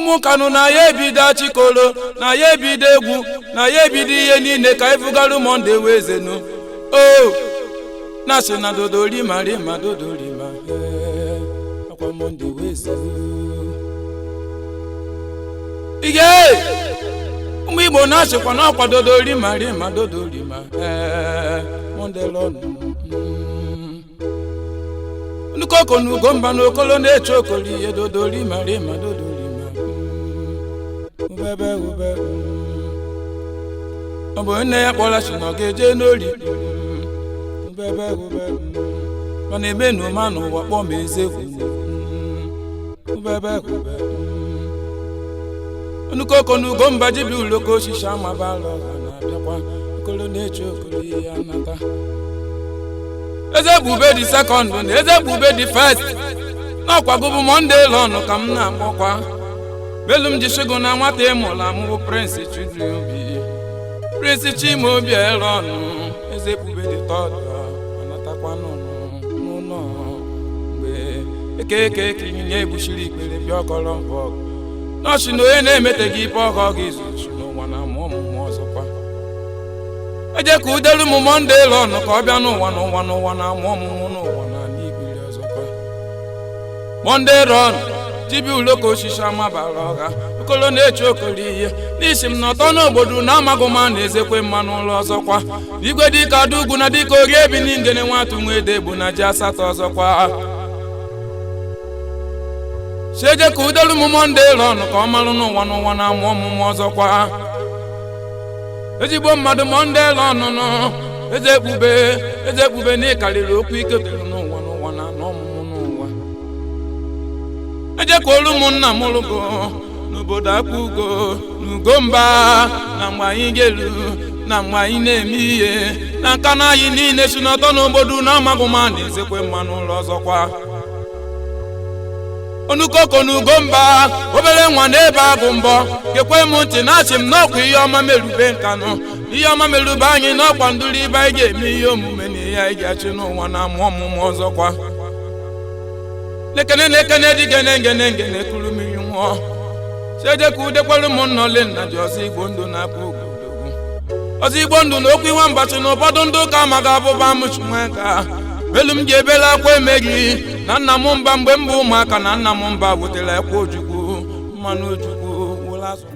Umukanu na ye bida chikolo, na ye bidegu, na ye bidi ye nine ka ifugalu monde wezenu. Oh, nasi na dodoli marima dodoli ma. Akwa monde wezenu. Ige, Igbo nasi kwa na kwa dodoli marima dodoli ma. Monde lonu. Nukoko nugomba nukolo ne chokoli ye dodoli marima dodoli ma. Ubebe ube. Obo nne ya kpola shinoge je n'oli. Ubebe ube. Mana ebe nu manu wakpo mezevu. Ubebe ube. Nukoko nugomba jibi uloko shisha mabalo na biakwa nukolo ne chokoli ya nata. Eze bube di second, eze bube di first. Na kwa gubu Monday lonu kam na mokwa. Belum jishigo na nwata emola mu Prince Chidiobi. Prince Chimobi elonu. Eze bube di third. Anatakwa no. Mgbe eke kinye bushiri ikpere bi okolo mbok. No shino ye na emete gi ipe ọkọ gị izu no wana mo ọzọkwa. Eje ka udelu mu Monday lonu ka ọ bịa n'ụwa na mụọ n'ụwa na n'ibili ọzọkwa. Monday run, jibi uloko shisha mabara ọga. Okolo na-eche okoli ihe. N'isi m n'ọtọ n'obodo na amagụma na ezekwe mmanụ ụlọ ọzọkwa. Igwe dịka adugwu na dịka ori ebi n'ingene nwatụ nwede bụ na ji asatọ ọzọkwa. Sheje ka udelu mu Monday run ka ọ malụ n'ụwa na mụọ ọzọkwa. Ezigbo mmadụ Monday lọnụ nọ eze ekpube na ịkarịrị okwu ike kere n'ụwa na n'ọmụmụ n'ụwa. Eje ka olu ụmụnna m lụgo n'obodo Akpụgo n'Ugomba na mgbe anyị gelu na mgbe anyị na-eme ihe na nka na anyị niile si n'ọtọ n'obodo na amagụma na ezekwe mmanụ ụlọ ọzọkwa. Onukoko n'Ugomba obere nwa n'ebe agụ mbọ gekwe m ntị na-achị m n'ọkwa ihe ọma merube nkanụ ihe ọma merube anyị n'ọkwa ndụrụ ibe anyị ga-eme ihe omume na ihe anyị ga-achị n'ụwa na amụ ọmụmụ ọzọkwa. Nekene dị gene kuru mmiri nwụọ. Seje ka udekwelu m nnọle nna ji ọzọ Igbo ndụ na-akpụ ogologo ọzọ Igbo ndụ na okwu iwe mbachi na ụfọdụ ndị ụka amaghị abụba mụchinwe ka elu m ga-ebela akwa emeghị na nna m mba mgbe m bụ ụmụaka na nna m mba butere ekwe ojukwu mmanụ ojukwu wụrụ azụ.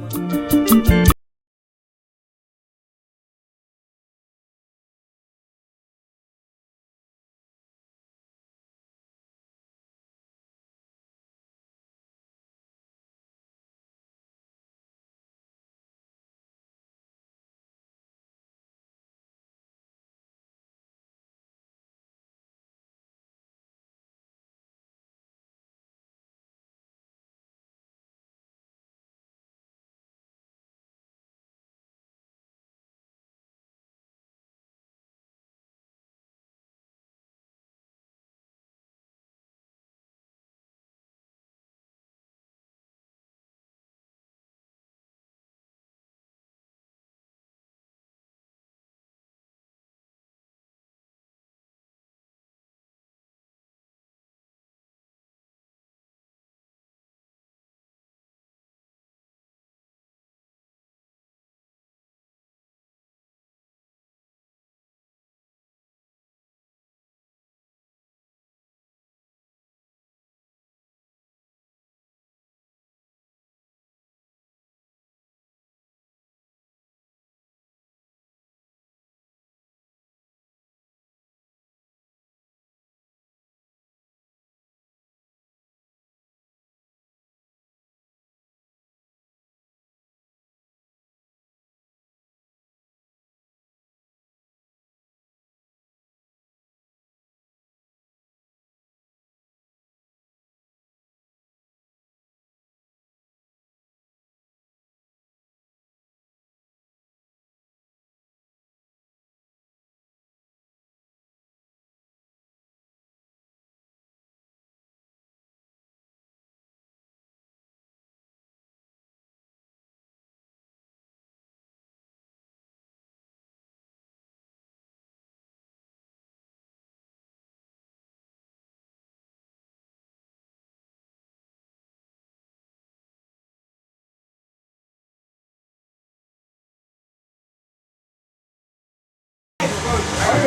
I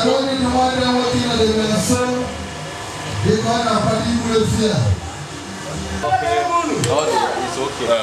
don't need to wonder what you are doing, sir. They're going to put you with fear. It's okay.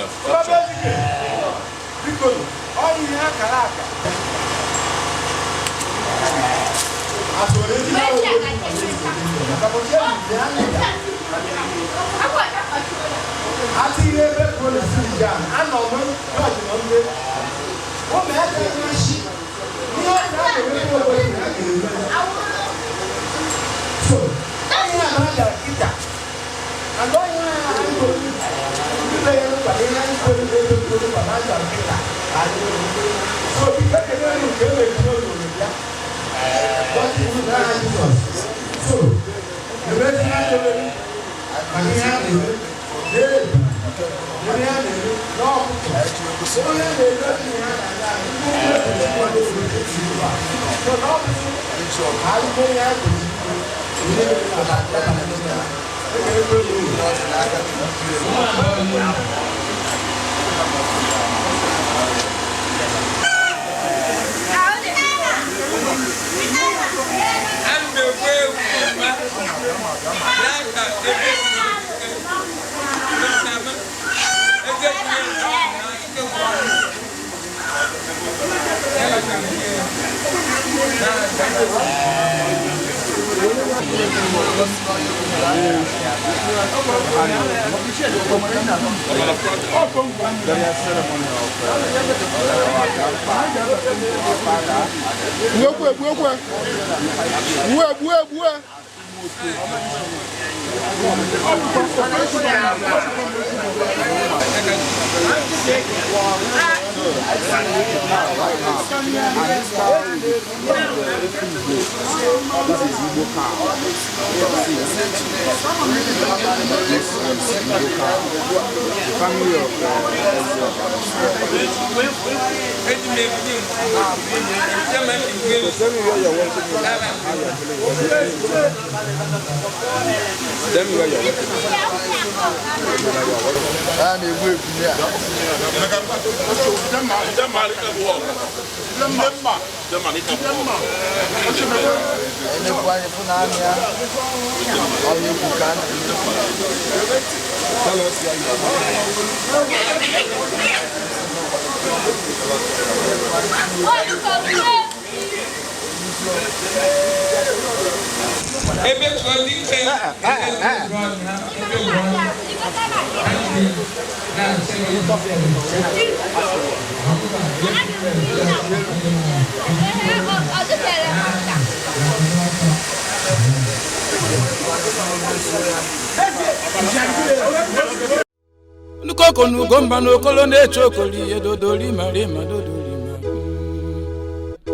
Nukoko nugomba nukolo ne chokoli edodoli marima dodoli ma.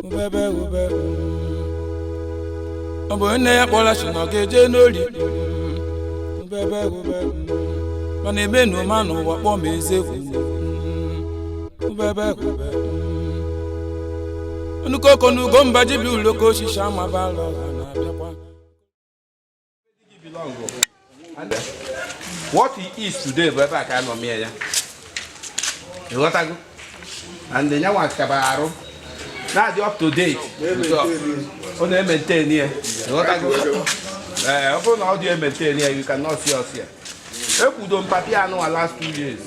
Ubebe ube. Obo ene ya pola shinogeje noli. Ubebe ube. Mane menu manu wakpo mezevu. Ubebe ube. Nukoko nugomba jibi uloko shisha mabalo. What he is today, but I can't know. You got to go. And then you want to now you're up to date. On the maintain here. You got to go. Upon how do you maintain here? You cannot see us here. If we don't papier no last 2 years.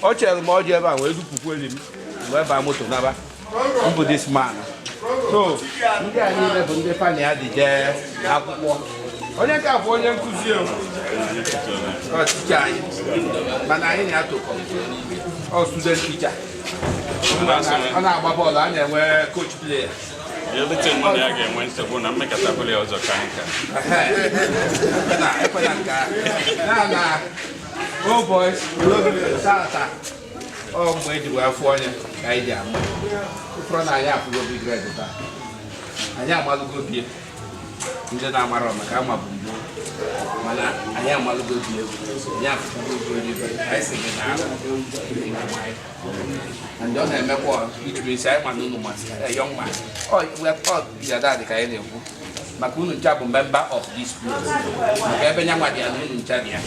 Or tell more ever where do people him? Where by motor never. People this man. So, you can't even the funny at the jail. On your car for young to see. But I have to come. Oh, student teacher. I'm not ball and where coach player. The other thing when they again went to go and make a tablet also can't. Oh, boys. Oh, wait, you are for you. I am. From I have to go be great. I am a good year. In the Namarama, come up. mana anyị amalụgo bi egwu ya anyị si gị na and ọ na-emekwa isi anyị mana unu masị young man ya dadị ka anyị na-ekwu maka unu ncha bụ member of this place maka ebe nya nwa dị ya na unu ncha dị ya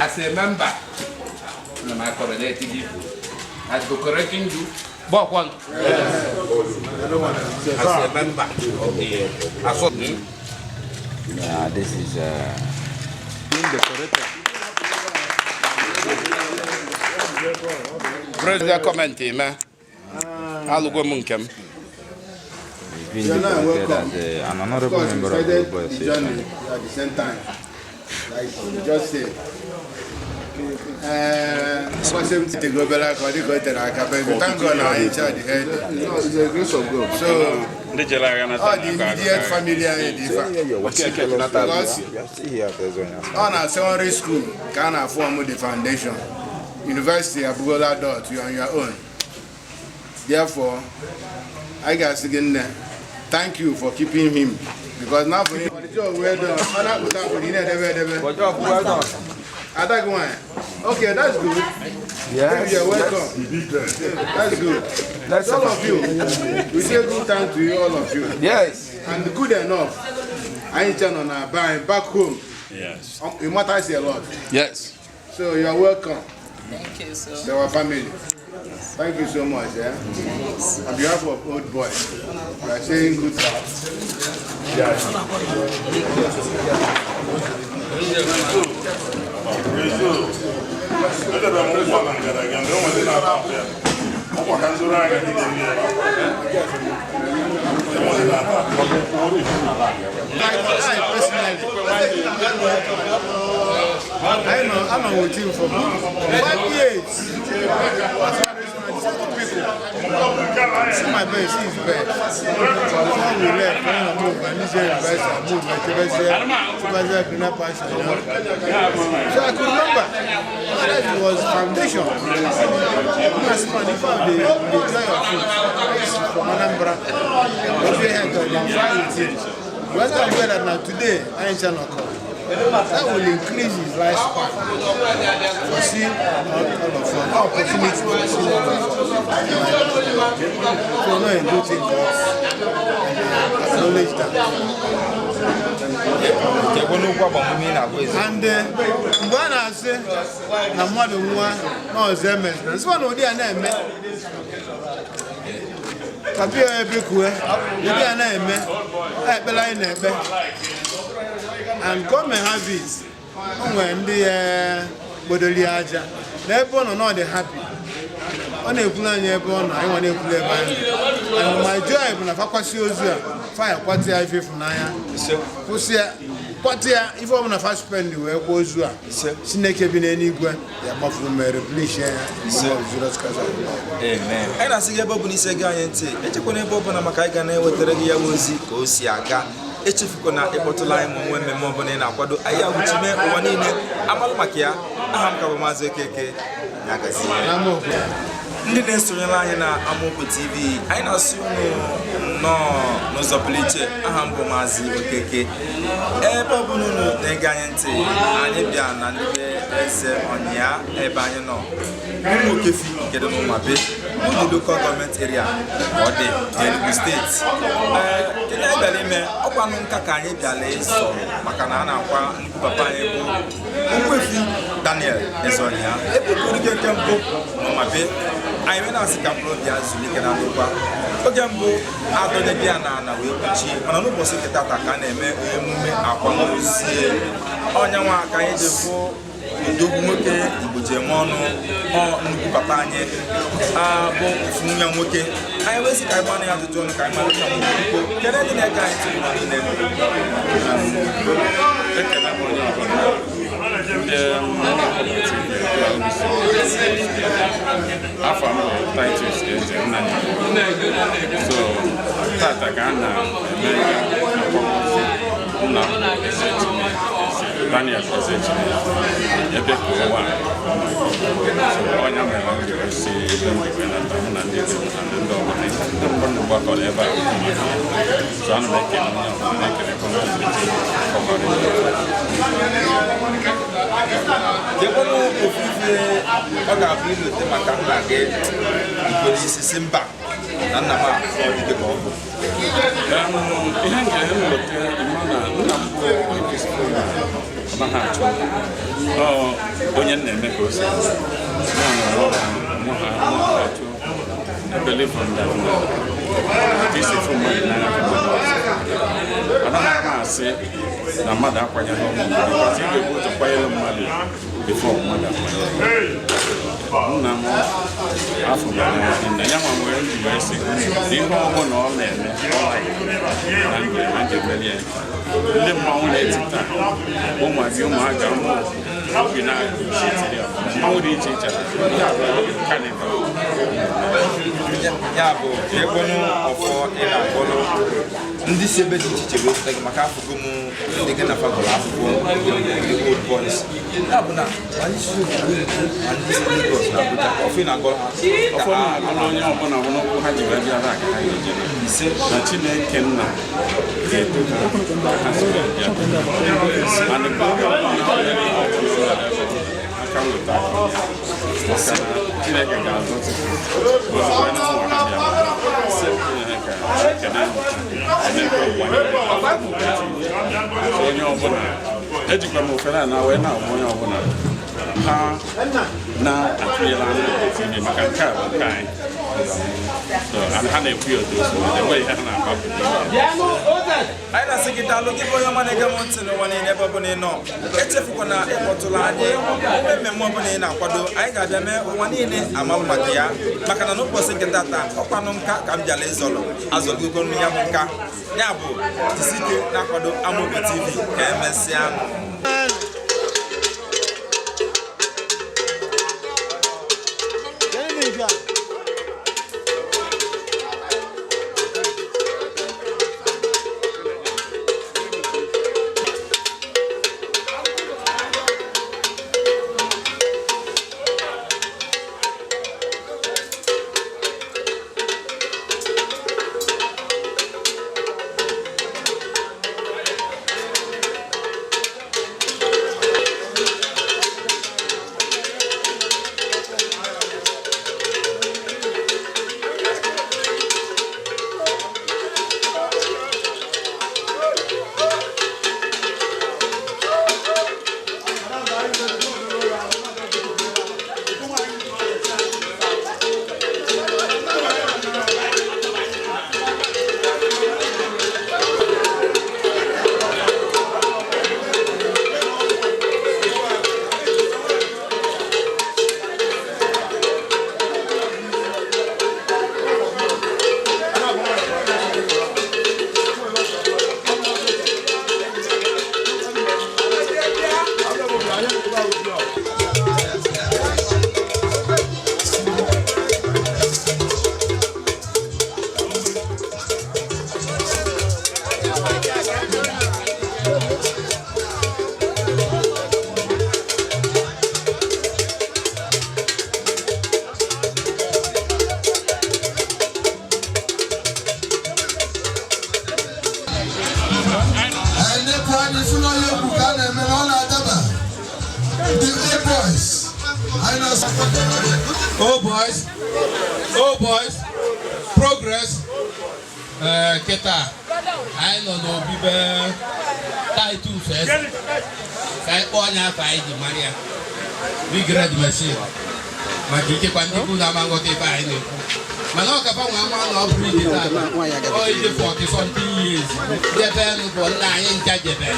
as a member na my coordinating you as decorating you walk one as a member of the association. This is being decorated. President comment, man. I'll go munkem. Being decorated as an honorable member of the Ogbuefi journey at the same time. Like just say. Thank God now in charge the head. It's the grace of God. So all the immediate family are in on our secondary school can form the foundation. University of Bugola Dot, you are on your own. Therefore, I guess again thank you for keeping him because now for the job we're done. Okay, that's good. Yes. You're welcome. That's good. That's all of you. We say good time to you, all of you. Yes. And good enough. I ain't on our back home. Yes. It matters a lot. Yes. So you're welcome. Thank you, sir. To our family. Thank you so much. Yeah? On behalf of Old Boy, we are saying good things. I'm with you for 5 years. See my best, he's best. Before we left, when I moved, I moved, so I could remember that was foundation. The joy of food from Anambra. We had to fight with it. But I'm glad that now today, I ain't trying to come. That will increase his lifespan. For seeing all of us, opportunity to see all of us. So no, I do think acknowledge that. And when I say, I'm not the one, no, Zemes. That's one of the name. Kapia Ebekwe, you are name, and come and have it when the Bodoliaja. They're born or not, they're happy. On a plan, you're born, I want to play band. And my joy, when I fire, what's the IV from Naya? What if I'm going to spend the way it goes, Snake have been any good, they're much from a replication. Amen. And I see a Bob is a guy and say, it's a Bob and a Macaigane with the regular Wozi, Osiaga. Echifukona epotula imu weme mombo na kwado aya uchime wanine amalmakia ahamka bamaze keke nyagazi ndị na-esonyela anyị na Amoko TV anyị na-asụ no zọpụliche aha mbụ Maazị Okeke ebe ọ bụ n'ụlọ na-ege anyị ntị anyị bịa na ndị Ezeonyia ebe anyị nọ Umuabi nke dị n'Umuabi n'ụlọ local government area ọ dị Enugu steeti kedu anyị bịara ime ọkwanụ nka ka anyị bịara ịsọ maka na a na-akwa nnukwu papa anyị bụ Ogbuefi Daniel Ezeonyia ebe kwuru ike nke mbụ n'Umuabi anyị wee na-asị ka mkpụrụ obi azụ ike na ndokwa oge mbụ adọnye bịa na wee kpuchie mana n'ụbọchị nke tata ka a na-eme emume akwamozu onye nwa ka anyị ji fụ ndogbu nwoke Igbo ji eme ọnụ nnukwu papa anyị bụ ofu nwunye nwoke anyị wee sị ka anyị gbana ya ajụjụ ọnụ ka anyị mara ka mkpụkpo kere ndị na-ege anyị tụrụ niile ekele m onye ọbụla afọ m Titus Eze nna ya so tata ka a na-eme nna Daniel Ezeonyia ebe ka ụwa onye mere si ebe na ndị Igbo na ndị ọbụla ndị mbụ gbakọrọ ebe a so ana m ekele onye ọbụla na-ekele jekwanụ ofufe ọ ga-abụ ilote maka nna gị ikpere isi mba na nna m ọdịdị ka ọ bụ ihe m ga-elote mana nna m bụ ọnaghị achọ onye na-eme ka o si I believe from that this is from my life. I don't say the mother because you go to fire money before mother. After and the young one wearing the basic, the home all men, and the mountain. Oh my God, my God. You know, how do you teach us? Ya bụ ekwenu ọfọ ị na-akpọrọ ndị si ebe dị iche iche wee pụta gị maka afụgo m ndị gị na fagọrọ akwụkwọ ndị old boys ya bụ na ndị si Lagos na Abuja ọfọ ị na-agọrọ ha onye ọbụla n'ụkwụ ha ji wee bịara aka ha ise na Chineke nna ga-eto ha si bịa aka weta Chineke ga-azọtụ onye ọbụla ejikwa m ofere a na wee na-agwa onye ọbụla ha na-atụnyela anya maka nke a bụ nke anyị ha na-ekwu ya otu enweghị ihe ha na-agbapụ anyị na-asị gị daalụ gị bụ onye ọma na-ege m ntị n'ụwa niile ebe ọbụla ị nọ echefukwana ịkpọtụla anyị onwe mmemme ọbụla ị na-akwado anyị ga-abịa mee ụwa niile amalụ maka ya maka na n'ụbọchị nke tata ọkwanụ nka ka m bịala ịzọrọ azọgogonu ya bụ nka ya bụ jisike na-akwado Amobi TV ka emesịa Oh boys, progress. Keta, I don't know bibe title says. Kai onya kai di Maria. Big red machine. Makike kwandiku na mangote ba ene. Manoka pa mama no breed that. Oh, it's 40 something years. The ben go na yin jajebe.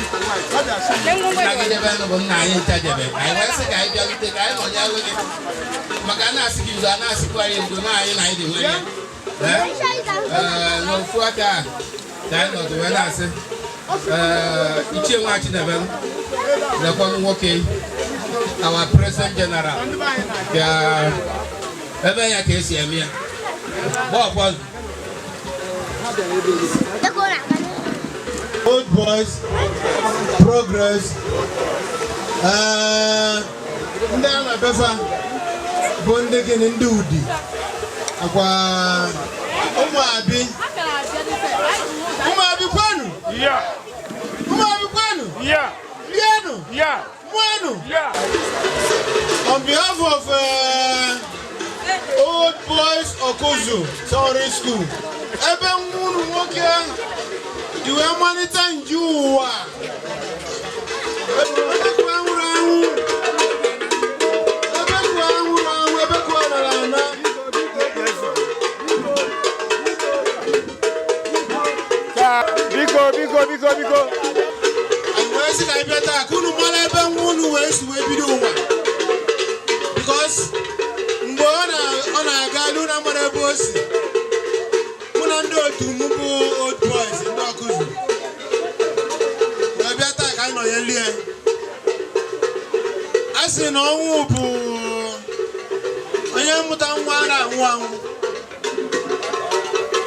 Na ge ben go na yin jajebe. I was a guy just the guy on ya with Makana sikiza na sikwa yin do na yin na ide we. No fuata. Dai no to wela se. Iche nwa chi na ben. Na kwa nwoke. Our President General. Ya ebe ya ka esi eme ya. Old boys, progress. Ndị a na-abefa bụ ndị gị ndị udi akwa Umuabi On behalf of Old Boys Okuzu Secondary School, ebe nwunu nwoke iwe amalite nju ụwa ebekwa nwụrụ anwụ ebekwa nara ana biko anyị wee sị ka ịbịa taa ka unu mara ebe nwunu wee si wee bido ụwa because mgbe ọ na-aga n'ụlọ mara ebe o si mụ na ndị otu m bụ Old Boys ndị Okuzu wee bịa taa ka anyị nọ ya lie a sị na ọnwụ bụ onye mmụta nwa a na-anwụ anwụ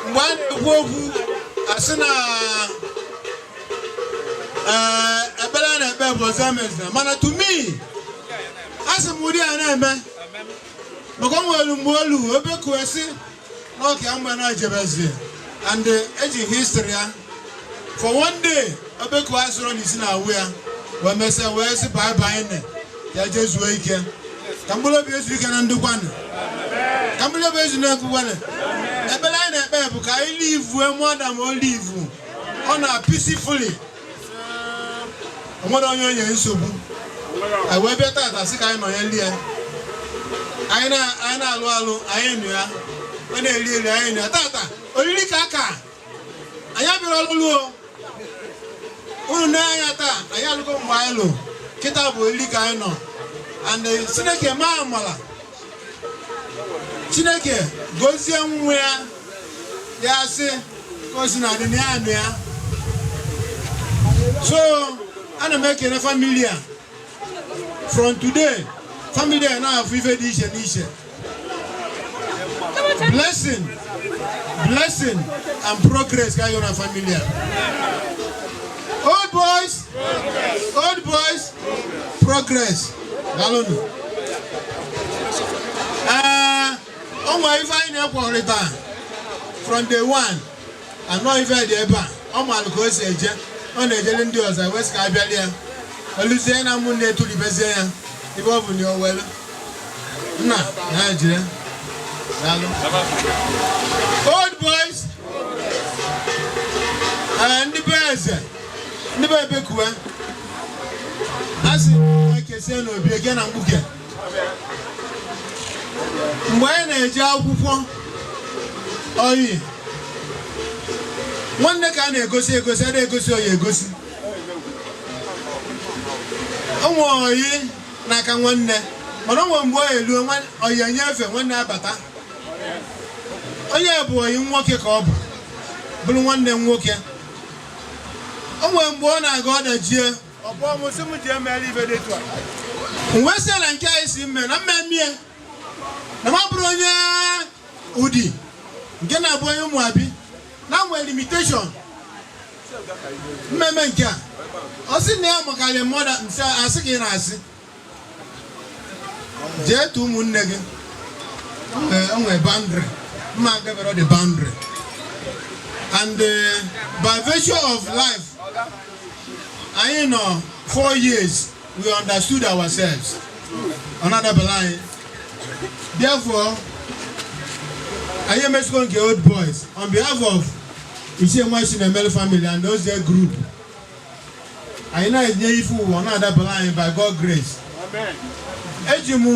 mgbe a na-ekwu okwu a sị na ebere na-ekpe bụ ọzọ emezina mana to me a sị m ụdị a na-eme maka ọ nwere mgbe olu ebe kuesi n'oke mgbe na-ejebezie and eji history ya for one day ebe kuwa soro n'isi na awụ ya wee mesịa wee sị bye ne ya jee zuo ike ka mkpụrụ obi ezu ike na ndụkwanụ ka mkpụrụ obi ezu na-ekwukwanụ ebere anyị na-ekpe bụ ka anyị live more than live ọ na peacefully onwere onye nsogbu anyị wee bịa tata sị ka anyị nọ ya lie anyị na-alụ anyị nụ ya ọ na-eli anyị nụ ya tata oriri ka aka anyị abịara ọlụlụ unu na-anya taa anyị alụgo mgbe anyị lụ kịta bụ oriri ka anyị nọ and Chineke maa amala Chineke gozie nwa ya sị ka o si na adị na ya nụ ya so ana m ekele family a from today family a na-afụ ife dị iche n'iche blessing and progress ka anyị na family a Old Boys progress galụnụ ọ nwa ife anyị na-ekworịta from day one anọ ife dị ebe a ọ malụ ka o si eje ọ na-ejele ndị ọzọ wee sị ka abịali ya oluzie na mụ na-etolibezie ya ibe ọ bụ na owelu nna na ejire daalụ Old Boys ndị be eze ndị be ebekuwe a sị ekesie n'obi eke na mkpuke mgbe anyị na-eje akwụkwọ oyi nwanne ka a na-egosi a na-egosi oyi egosi ụmụ oyi n'aka nwanne mana ụmụ mgbe oyi eluo oyi enyefe nwanne abata onye bụ oyi nwoke ka ọ bụ bụrụ nwanne m nwoke o nwere mgbe ọ na-aga ọ dajie ọbụmụsị m ji emere ibe dị tụa mgbe si na nke anyị si mme na mmemme na ma bụrụ onye ụdị nke na-abụ onye Umuabi na nwere limitation mmemme nke a ọ sị na ya makarị mmadụ nsị asị ka ị na-asị jee tụ ụmụnne gị o nwere boundary mma gabere the boundary and by virtue of life anyị nọ 4 years we understood ourselves another line therefore anyị emesigo nke Old Boys on behalf of Ezeonyia Chinemelu family and those their group anyị na-enye ife ụwa na-adabala anyị by God grace eji m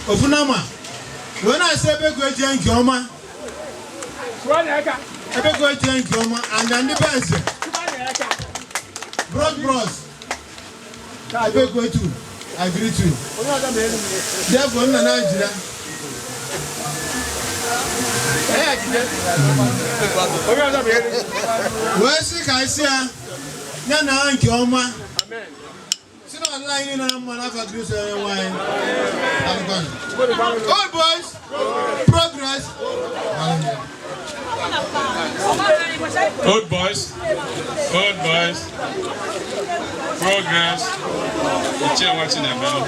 ofu nama wee na-asị ebe go eji nke ọma and ndị be eze bros ebe go to agree to therefore nna na-ejira wee sị ka isi ya ya na nke ọma si na ọdịla anyị na mma n'afọ Kristo onye nwanyị Old Boys progress Old Boys progress Ezeonyia Chinemelu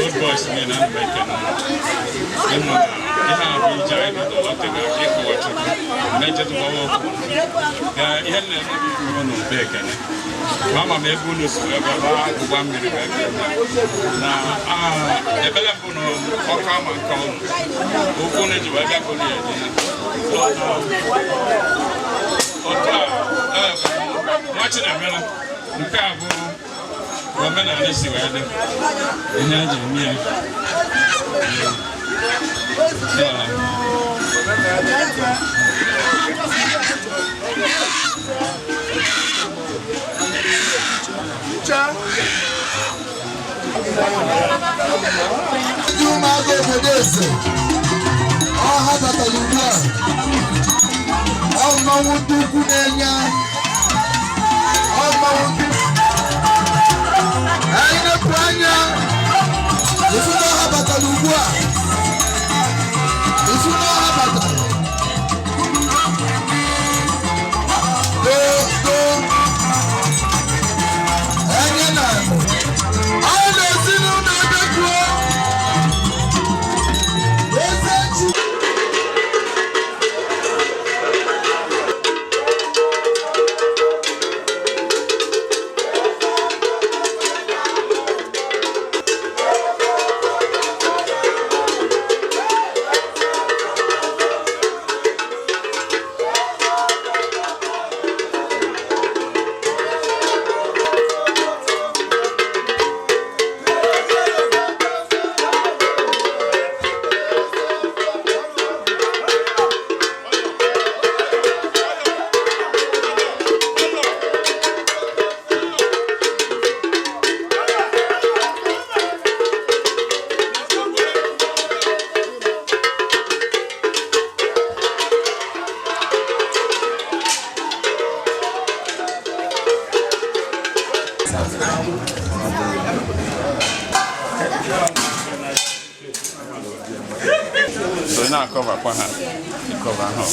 Old Boys ni na mbeke na ihe a bụ ije anyị nọ n'ọtụtụ ịkụwa Chukwu na-echetu gbawa okwu ihe nna na obe ekene mama m ebe unu si ebe agụgba mmiri bụ ebe na ebele mbụ na ọka ma nke ọnụ okwu na eji wee bịa goli ya dị otu a nwa Chinemere nke a bụ omenala si wee dị ihe a ji eme ya Umuabi obodo eze ọha batara ugbu a ọmọnwụ dị ukwu na-enye ọmọnwụ anyị na-epu anya ifu na ọha batara ugbu a ifu na ọha batara enye na ọ na-esi n'ụlọ ebe kwuo so ị na-akọvakwa ha ịkọva ha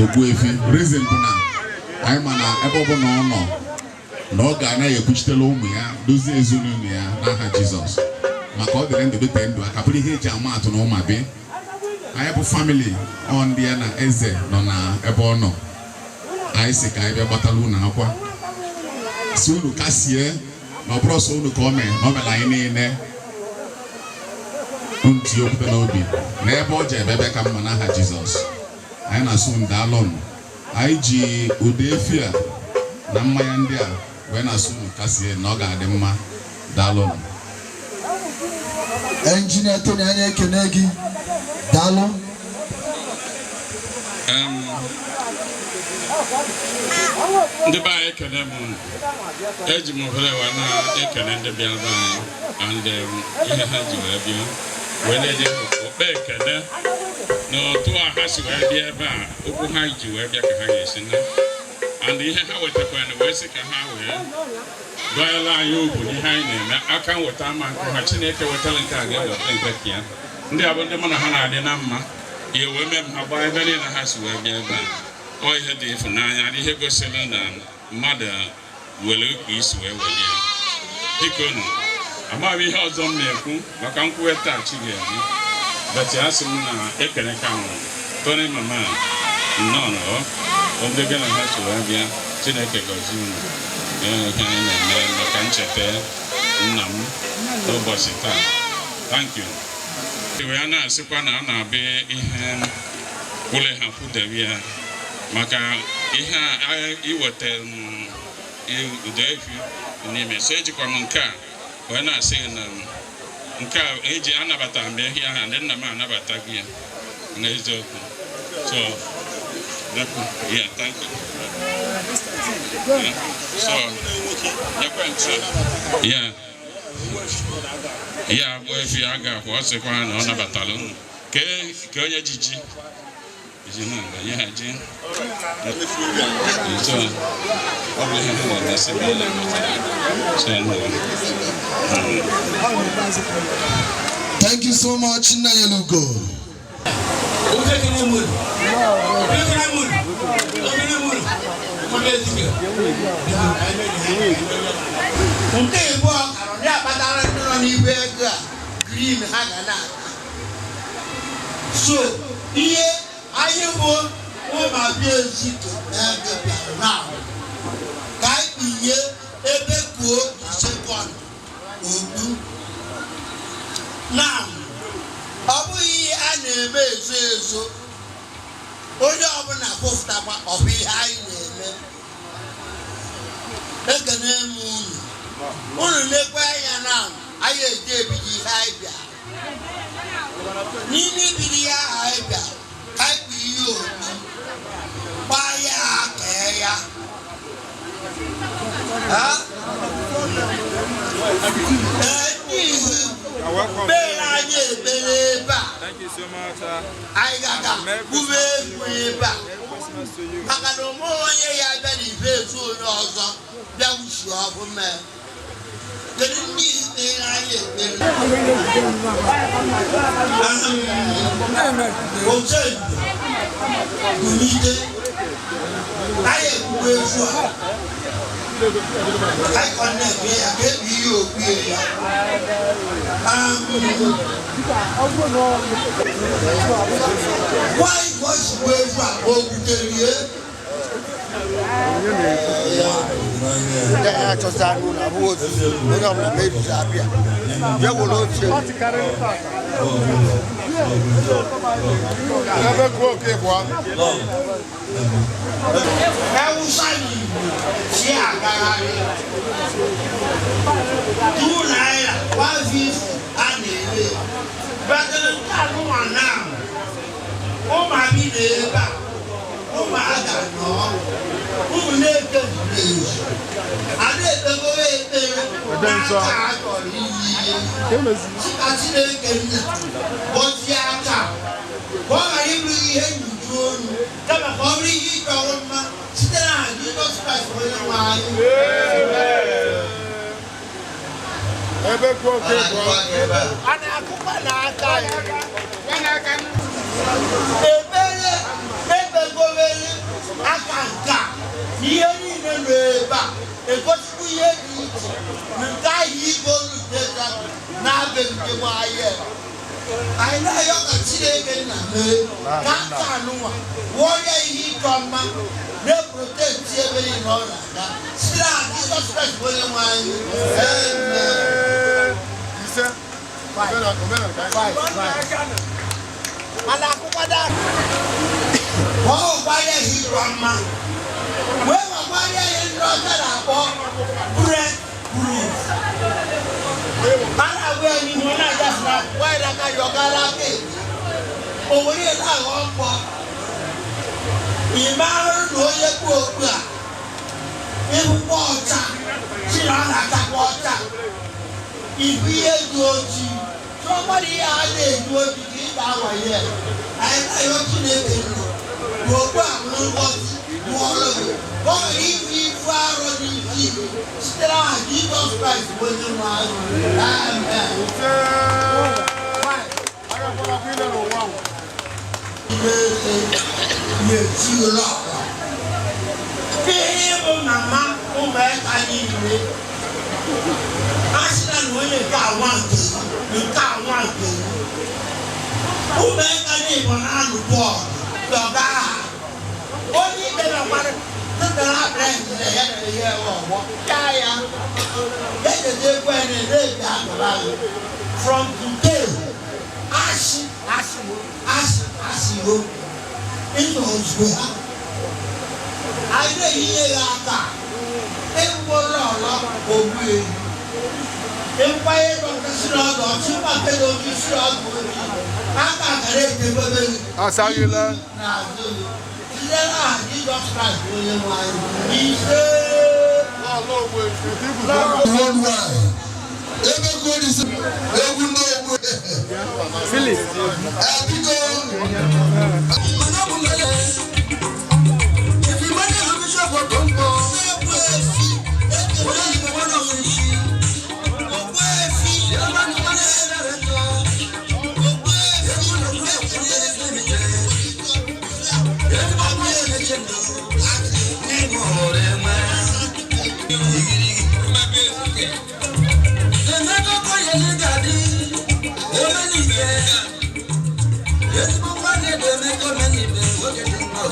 Ogbuefi reason bụ na anyị ma na ebe ọ bụ na ọ nọ na ọ ga-anaghị ekwuchitela ụmụ ya dozie ezinụlọ ya n'aha Jizọs maka ọ dịrị ndụ dịte ndụ aka bụrụ ihe eji ama atụ na Umuabi anyị bụ famili ọ ndị ya na eze nọ na ebe ọ nọ anyị si ka anyị bịa gbatala unu akwa si unu kasie na ọ bụrụ ọsọ unu ka o mee na ọ mere anyị niile ntị okwute n'obi na ebe ọ ji ebe ka mma n'aha Jizọs anyị na-asụ ndalụ anyị ji ụdị efi a na mmanya ndị a wee na-asụ kasie na ọ ga-adị mma dalụ Engineer Tony anyị ekene gị dalụ ndị be anyị ekene m eji m ohere wee na-ekene ndị bịara be anyị and ihe ha ji wee bịa wee na-eje okpe ekene n'otu a ha si wee bịa ebe a okwu ha ji wee bịa ka ha ga-esi na and ihe ha wetakwara wee sị ka ha wee gụọla anyị ugwu n'ihe anyị na-eme aka nweta ama nke ha Chineke wetara nke a ga-eweta nke ka ya ndị a bụ ndị mụ na ha na-adị na mma ihe wee mee m ha gbaa ebe niile ha si wee bịa ebe a ọ ihe dị ịfụnanya na ihe gosiri na mmadụ were ukwu isi wee welie biko nụ amaghị ihe ọzọ m na-ekwu maka nkwuwe taa chi ga-ebi beti asị m na ekele ka nwụrụ Tony mama nnọọ ndị gị na ha so wee bịa Chineke gọzie unu ka anyị na-eme maka ncheta nna m n'ụbọchị taa thank you wee na-asịkwa na a na-abịa ihe kwule ha kwudewe ya maka ihe a iweta ụdị efi n'ime so ejikwa m nke a wee na-asị na nke a eji anabata m ehi aha ndị nna m anabata gị ya n'eziokwu so yeah, thank you. So yeah, Ogbuefi aga kwa ọsịkwa na ọ nabatara unu ke onye jiji na ya haji so ọ bụ ihe na-esi bịa thank you so much Nnayelugo. Nke Igbo ọkara ndị akpatara ndị nọ n'ibe ego a green ha ga na-ata so ihe anyị bụ Umuabi ezike na-ebe bịara ka anyị binye ebe kwuo sekọnd okpu na ọ bụghị ihe a na-eme ezo ezo onye ọbụla kwụfụtakwa ọ bụ ihe anyị na-eme ekene m unu na-ekwe anya na anyị eji ebido ihe anyị bịa n'ime ibiri ya aha anyị bịa ka anyị bụ ihe okpu gbaa ya kee ya n'ihu kpere anyị ekpere ebe a anyị ga-aga bube egwu ebe a maka na ụmụ onye ya bịa n'ibe ezu onye ọzọ bịa wuchi ọkụ mee kedu ndị ikpere anyị ekpere oche gụnide ayé Ogbuefi I connect me, I get you. Why was Ogbuefi Ogbuefi? I know you can see again. Warrior he come, no protect every one. Slap, Jesus Christ, William. Oh, why he come? Where warrior in Rotterdam? Bread proof. Ana we ni mo na just na why da ka yo gara ke owori e la wo po imaru do ye ku oku a ibu po ta ti na na ta po ta ibi e doji somebody a dey doji ki da wa ye ai na yo ti le ke do po a mo wo wo lo go if faro di Still, Jesus Christ was in my amen. From today, ash you in those way. I dey hear that. Ewolo Ogbuefi. Empire of the Slug or Super Pedal Slug. Aka kare te bebe. Asagila. Na do. Jesus Christ William Wine. He said, Worldwide. Everybody is Philip.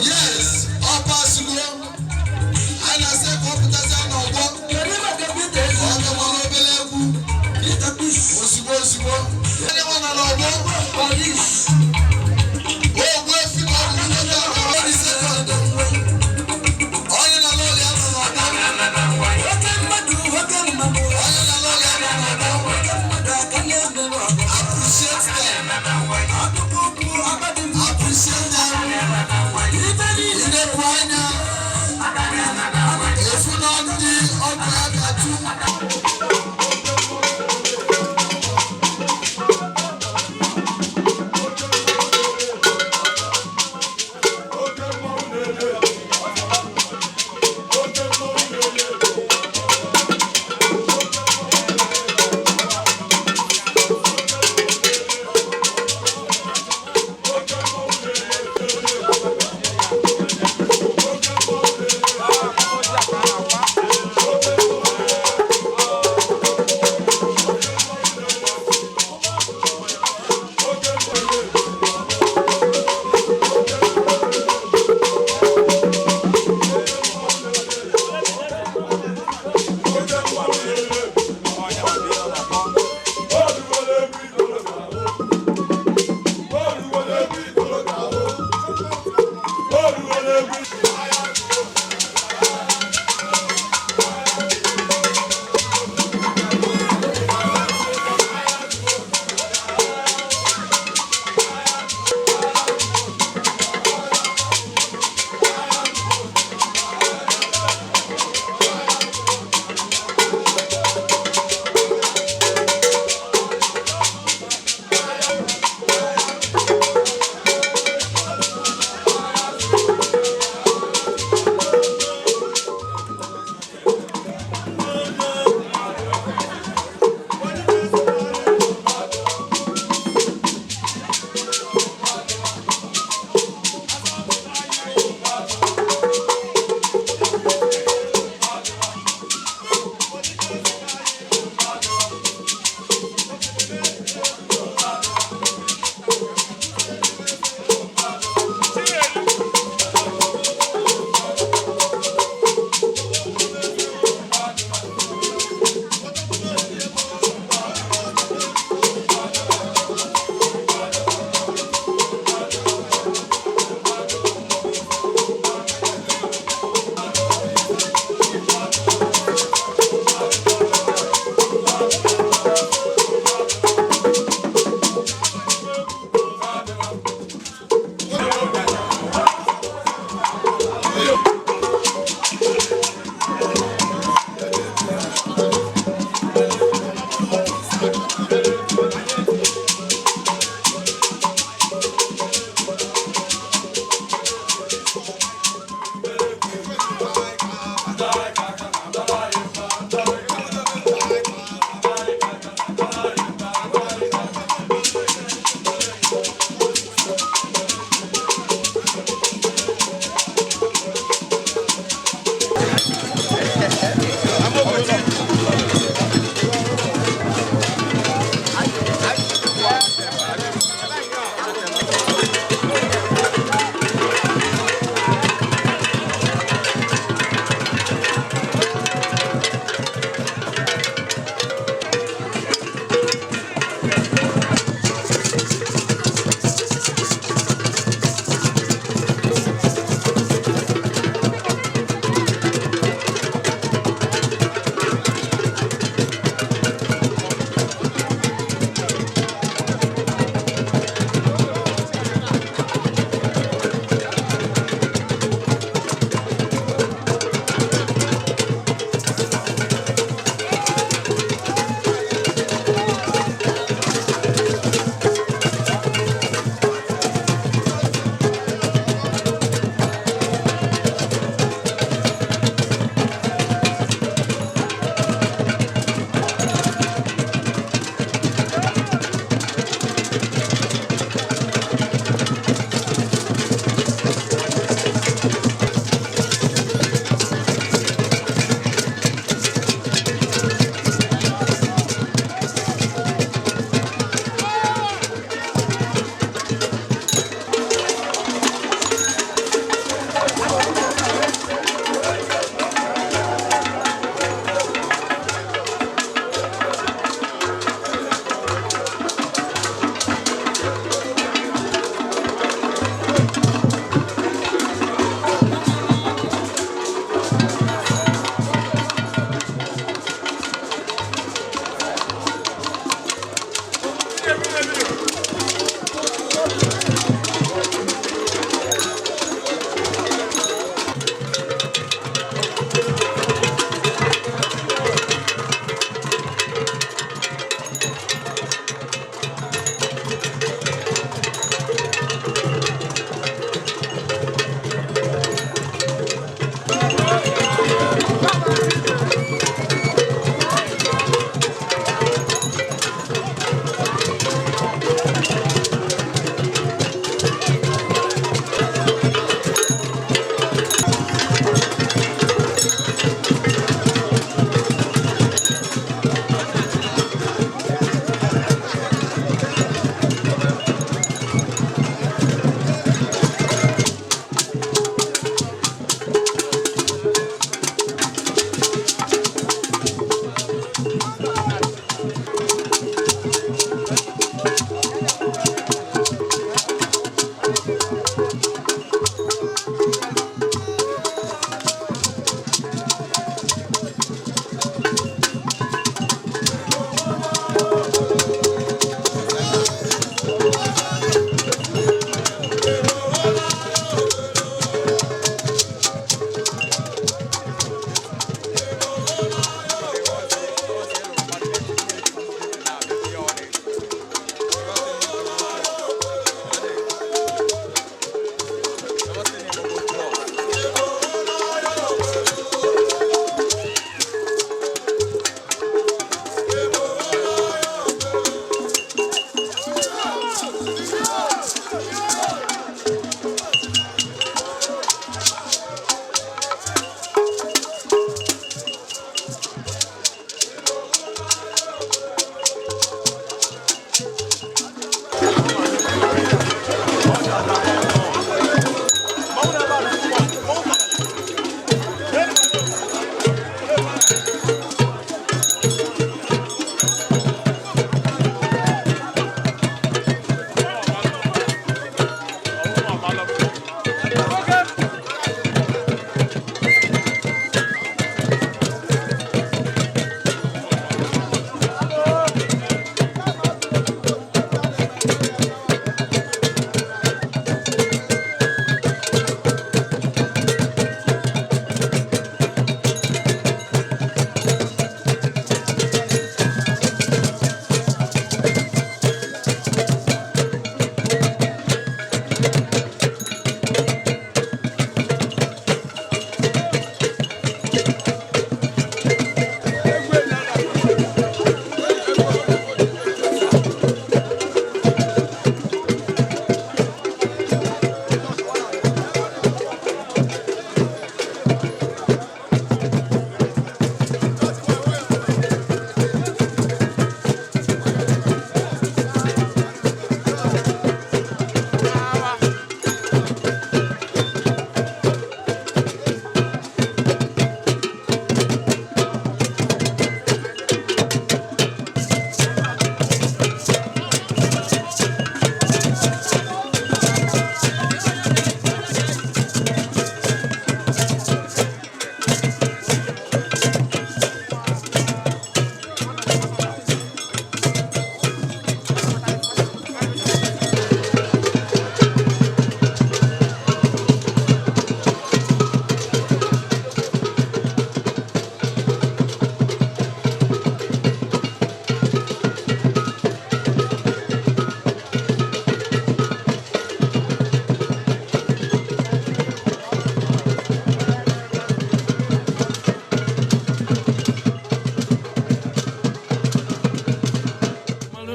Yes, Papa Sugo. And I said,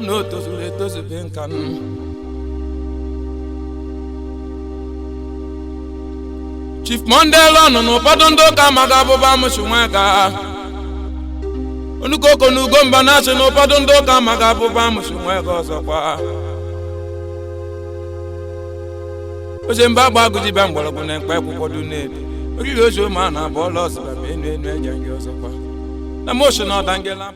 na o tozuru etozubi nka Chief Monday nọ n'ụfọdụ ndị ụka maka abụba amụchi nweka onukoko na Ugomba na-achị n'ụfọdụ ndị ụka maka abụba amụchi nweka ọzọkwa oche mba agba agụjibe mgbọrọgwụ na mkpa ekwụkwọdụ na-edo oriri oche ụmụ a na-abụ ọla ọsịba ma enu eje gị ọzọkwa na motion ọdangela